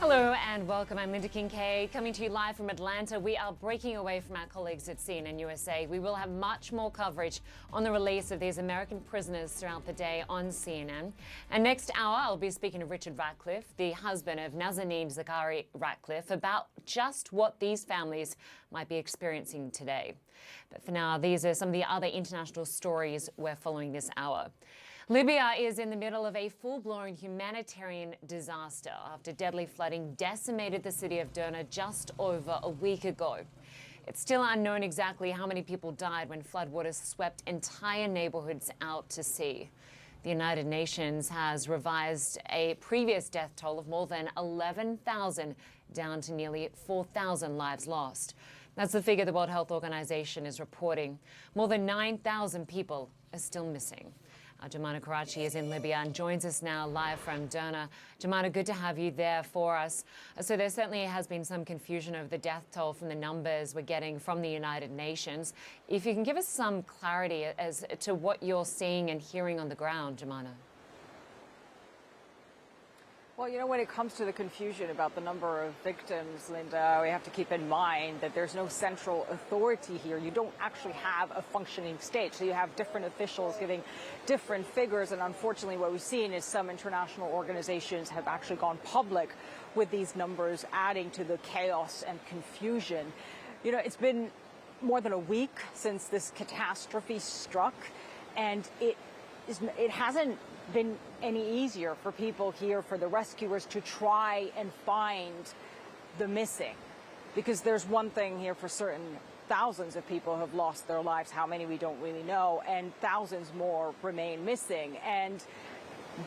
Hello and welcome. I'm Linda KINKADE coming to you live from Atlanta. We are breaking away from our colleagues at CNN USA. We will have much more coverage on the release of these American prisoners throughout the day on CNN. And next hour, I'll be speaking to Richard Ratcliffe, the husband of Nazanin Zaghari Ratcliffe, about just what these families might be experiencing today. But for now, these are some of the other international stories we're following this hour. Libya is in the middle of a full-blown humanitarian disaster after deadly flooding decimated the city of Derna just over a week ago. It's still unknown exactly how many people died when floodwaters swept entire neighborhoods out to sea. The United Nations has revised a previous death toll of more than 11,000 down to nearly 4,000 lives lost. That's the figure the World Health Organization is reporting. More than 9,000 people are still missing. JOMANA Karachi is in Libya and joins us now live from Derna. JOMANA, good to have you there for us. So there certainly has been some confusion over the death toll from the numbers we're getting from the United Nations. If you can give us some clarity as to what you're seeing and hearing on the ground, JOMANA. Well, you know, when it comes to the confusion about the number of victims, Linda, we have to keep in mind that there's no central authority here. You don't actually have a functioning state. So you have different officials giving different figures. And unfortunately, what we've seen is some international organizations have actually gone public with these numbers, adding to the chaos and confusion. You know, it's been more than a week since this catastrophe struck, and it hasn't been any easier for people here, for the rescuers to try and find the missing. Because there's one thing here for certain, thousands of people have lost their lives, how many we don't really know, and thousands more remain missing. And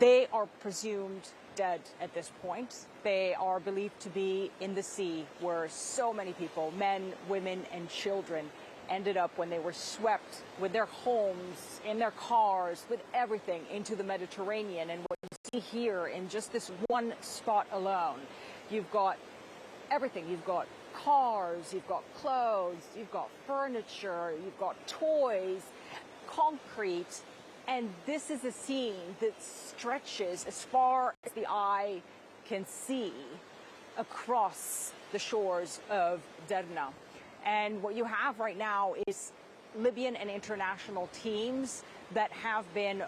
they are presumed dead at this point. They are believed to be in the sea where so many people, men, women, and children, ended up when they were swept with their homes, in their cars, with everything into the Mediterranean. And what you see here in just this one spot alone, you've got everything. You've got cars, you've got clothes, you've got furniture, you've got toys, concrete. And this is a scene that stretches as far as the eye can see across the shores of Derna. And what you have right now is Libyan and international teams that have been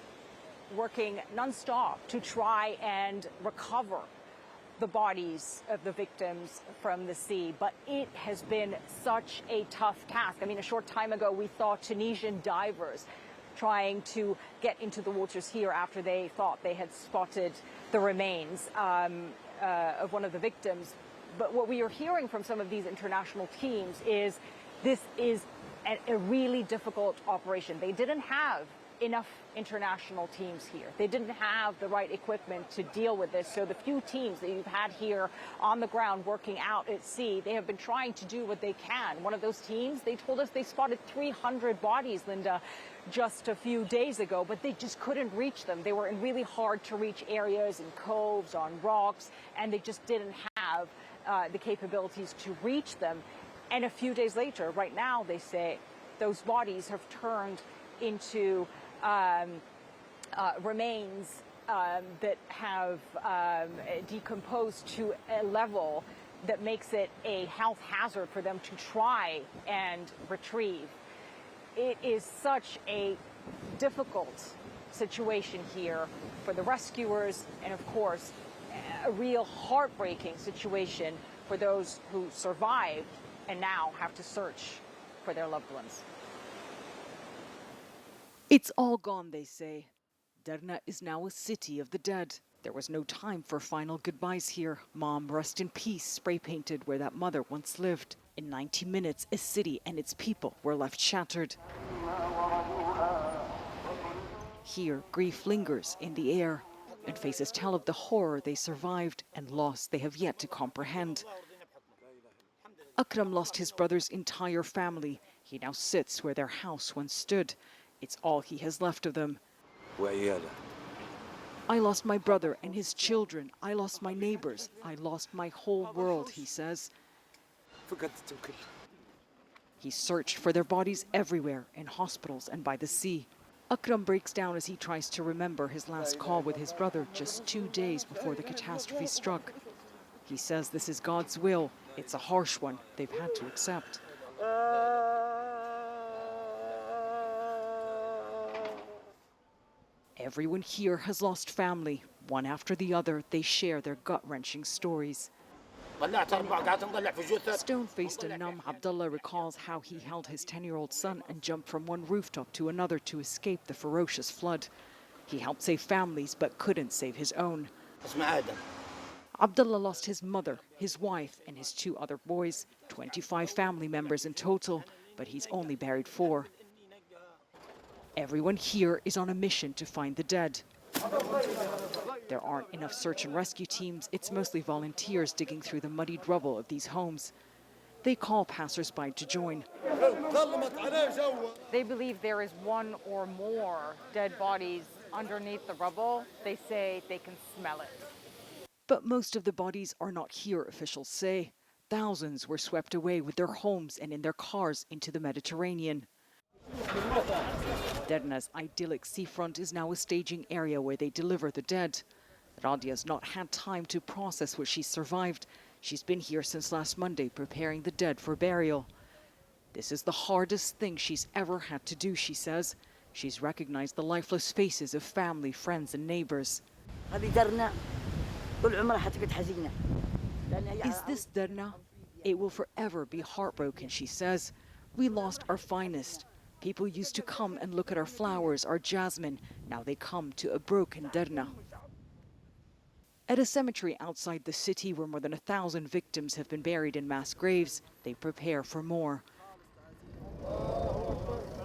working nonstop to try and recover the bodies of the victims from the sea. But it has been such a tough task. I mean, a short time ago, we saw Tunisian divers trying to get into the waters here after they thought they had spotted the remains of one of the victims. But what we are hearing from some of these international teams is this is a really difficult operation. They didn't have enough international teams here. They didn't have the right equipment to deal with this. So the few teams that you've had here on the ground working out at sea, they have been trying to do what they can. One of those teams, they told us they spotted 300 bodies, Linda, just a few days ago, but they just couldn't reach them. They were in really hard to reach areas and coves on rocks, and they just didn't have the capabilities to reach them. And a few days later, right now, they say those bodies have turned into remains that have decomposed to a level that makes it a health hazard for them to try and retrieve. It is such a difficult situation here for the rescuers, and of course, a real heartbreaking situation for those who survived and now have to search for their loved ones. It's all gone, they say. Derna is now a city of the dead. There was no time for final goodbyes here. Mom, rest in peace, spray painted where that mother once lived. In 90 minutes, a city and its people were left shattered. Here, grief lingers in the air, and faces tell of the horror they survived and loss they have yet to comprehend. Akram lost his brother's entire family. He now sits where their house once stood. It's all he has left of them. I lost my brother and his children. I lost my neighbors. I lost my whole world, he says. He searched for their bodies everywhere, in hospitals and by the sea. Akram breaks down as he tries to remember his last call with his brother just 2 days before the catastrophe struck. He says this is God's will. It's a harsh one they've had to accept. Everyone here has lost family. One after the other, they share their gut-wrenching stories. Stone-faced and numb, Abdullah recalls how he held his 10-year-old son and jumped from one rooftop to another to escape the ferocious flood. He helped save families but couldn't save his own. Abdullah lost his mother, his wife and his 2 other boys, 25 family members in total, but he's only buried 4. Everyone here is on a mission to find the dead. There aren't enough search and rescue teams. It's mostly volunteers digging through the muddied rubble of these homes. They call passers-by to join. They believe there is 1 or more dead bodies underneath the rubble. They say they can smell it. But most of the bodies are not here, officials say. Thousands were swept away with their homes and in their cars into the Mediterranean. Derna's idyllic seafront is now a staging area where they deliver the dead. Radia's not had time to process what she's survived. She's been here since last Monday preparing the dead for burial. This is the hardest thing she's ever had to do, she says. She's recognized the lifeless faces of family, friends and neighbors. Is this Derna? It will forever be heartbroken, she says. We lost our finest. People used to come and look at our flowers, our jasmine. Now they come to a broken Derna. At a cemetery outside the city where more than 1,000 victims have been buried in mass graves, they prepare for more.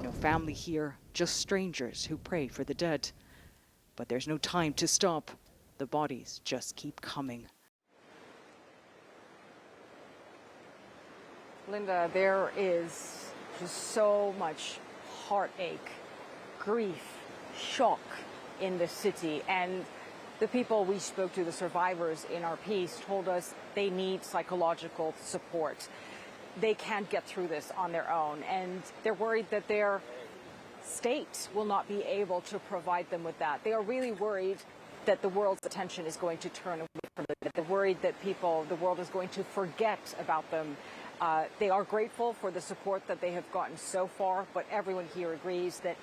No family here, just strangers who pray for the dead. But there's no time to stop. The bodies just keep coming. Linda, there is just so much heartache, grief, shock in the city. And the people we spoke to, the survivors in our piece, told us they need psychological support. They can't get through this on their own. And they're worried that their state will not be able to provide them with that. They are really worried that the world's attention is going to turn away from them. They're worried that the world is going to forget about them. They are grateful for the support that they have gotten so far, but everyone here agrees that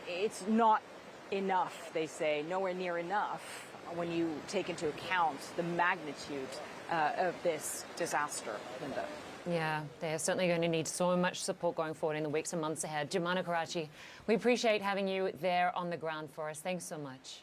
it's not enough, they say, nowhere near enough when you take into account the magnitude of this disaster, Linda. Yeah, they're certainly going to need so much support going forward in the weeks and months ahead. JOMANA, Karachi, we appreciate having you there on the ground for us. Thanks so much.